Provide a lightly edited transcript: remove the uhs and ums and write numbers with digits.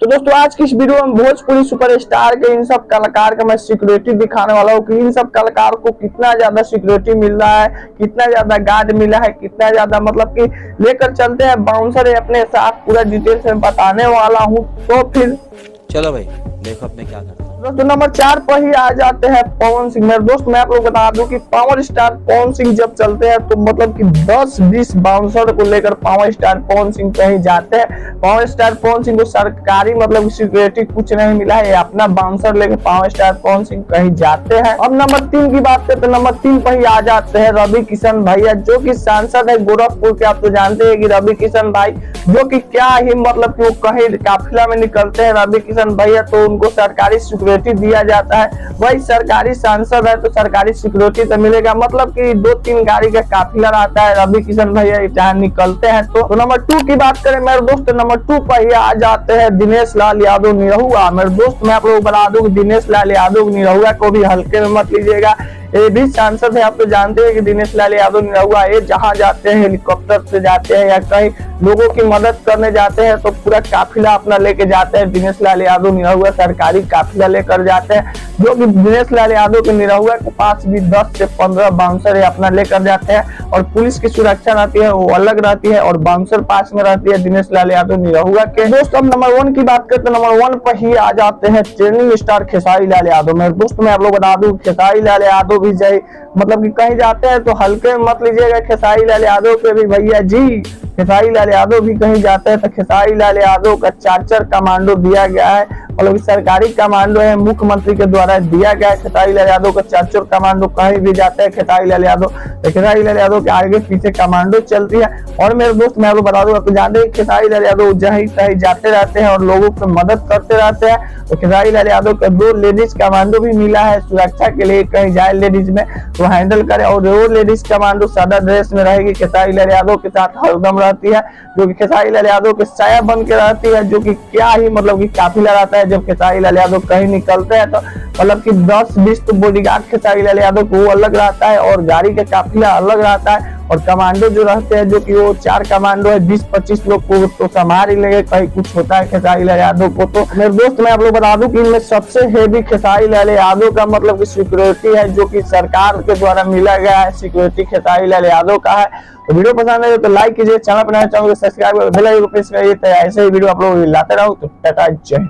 दोस्तों आज की इस वीडियो में भोजपुरी सुपरस्टार के इन सब कलाकार का मैं सिक्योरिटी दिखाने वाला हूँ कि इन सब कलाकार को कितना ज्यादा सिक्योरिटी मिल रहा है, कितना ज्यादा गार्ड मिला है, कितना ज्यादा मतलब कि लेकर चलते हैं बाउंसर अपने साथ, पूरा डिटेल्स में बताने वाला हूँ। तो फिर चलो भाई देखो अब मैं क्या करता हूँ। दोस्तों नंबर 4 पर ही आ जाते हैं पवन सिंह। मेरे दोस्त मैं आप लोग बता दूं कि पावर स्टार पवन सिंह जब चलते हैं तो मतलब कि 10-20 बाउंसर को लेकर पावर स्टार पवन सिंह कहीं जाते हैं। पावर स्टार पवन सिंह को सरकारी मतलब सिक्योरिटी कुछ नहीं मिला है, अपना बाउंसर लेकर पावर स्टार पवन सिंह कहीं जाते हैं। अब नंबर 3 की बात करते तो नंबर 3 पर ही आ जाते हैं रवि किशन भैया, जो कि सांसद है गोरखपुर के। आप तो जानते हैं कि रवि किशन भाई जो कि क्या ही मतलब कि वो कहीं काफिला में निकलते हैं रवि किशन भैया, तो उनको सरकारी सिक्योरिटी दिया जाता है। वही सरकारी सांसद है तो सरकारी सिक्योरिटी तो मिलेगा, मतलब कि 2-3 गाड़ी का काफिला रहता है रवि किशन भैया जहाँ निकलते हैं। तो नंबर 2 की बात करें मेरे दोस्त, नंबर 2 पर ही आ जाते हैं दिनेश लाल यादव निरहुआ। मेरे दोस्त मैं आप लोग बता दूं कि दिनेश लाल यादव निरहुआ को भी हल्के में मत लीजिएगा, ये भी सांसद है। आप तो जानते हैं कि दिनेश लाल यादव निरहुआ ये जहां जाते हैं हेलीकॉप्टर से जाते हैं या कहीं लोगों की मदद करने जाते हैं तो पूरा काफिला अपना लेके जाते हैं। दिनेश लाल यादव निरहुआ सरकारी काफिला लेकर जाते हैं, जो कि दिनेश लाल यादव के निरहुआ के पास भी 10 से 15 बाउंसर अपना लेकर जाते हैं और पुलिस की सुरक्षा रहती है वो अलग रहती है और बाउंसर पास में रहती है दिनेश लाल यादव निरहुआ के। दोस्तों नंबर 1 की बात करते नंबर 1 पर ही आ जाते हैं ट्रेनिंग स्टार खेसारी लाल यादव। मेरे दोस्त मैं आप लोग बता दूं खेसारी लाल यादव भी जाए मतलब कि कहीं जाते हैं तो हल्के में मत लीजिएगा खेसारी लाल यादव के भी भैया जी। खेसारी लाल यादव भी कहीं जाते हैं तो खेसारी लाल यादव का चार्जर कमांडो दिया गया है, मतलब सरकारी कमांडो है, मुख्यमंत्री के द्वारा दिया गया है। खेसारी लाल यादव का चार्जर कमांडो कहीं भी जाते हैं खेसारी लाल यादव तो खेसारी लाल यादव के आगे पीछे कमांडो चलती है। और मेरे दोस्त मैं आपको बता दूं, आप जानते हैं खेसारी लाल यादव जहीं तहीं जाते रहते हैं और लोगों की मदद करते रहते हैं। तो खेसारी लाल यादव का 2 लेडीज कमांडो भी मिला है सुरक्षा के लिए, कहीं जाए लेडीज में तो हैंडल करे, और वो लेडीज कमांडो सादा ड्रेस में रहेगी खेसारी लाल यादव के साथ हरदम रहती है, जो कि खेसारी लाल यादव के साया बन के रहती है, जो कि क्या ही मतलब कि काफिला रहता है। जब खेसारी लाल यादव कहीं निकलते हैं तो मतलब कि 10-20 तो बॉडीगार्ड खेसारी लाल यादव को वो अलग रहता है और गाड़ी का काफिला अलग रहता है, और कमांडो जो रहते हैं जो कि वो 4 कमांडो है 20-25 लोग को तो संभाल ही लेंगे कहीं कुछ होता है खेसारी लाल यादव को। तो मेरे दोस्त मैं आप लोग बता दूं कि इनमें सबसे हेवी खेसारी लाल यादव का मतलब कि सिक्योरिटी है, जो कि सरकार के द्वारा मिला गया है सिक्योरिटी खेसारी लाल यादव का है। तो वीडियो पसंद है तो लाइक कीजिए, चैनल बनाना चाहोगे सब्सक्राइब बेल आइकन प्रेस करिए, ऐसे ही वीडियो आप लोग लाते रहो। तो टाटा जय।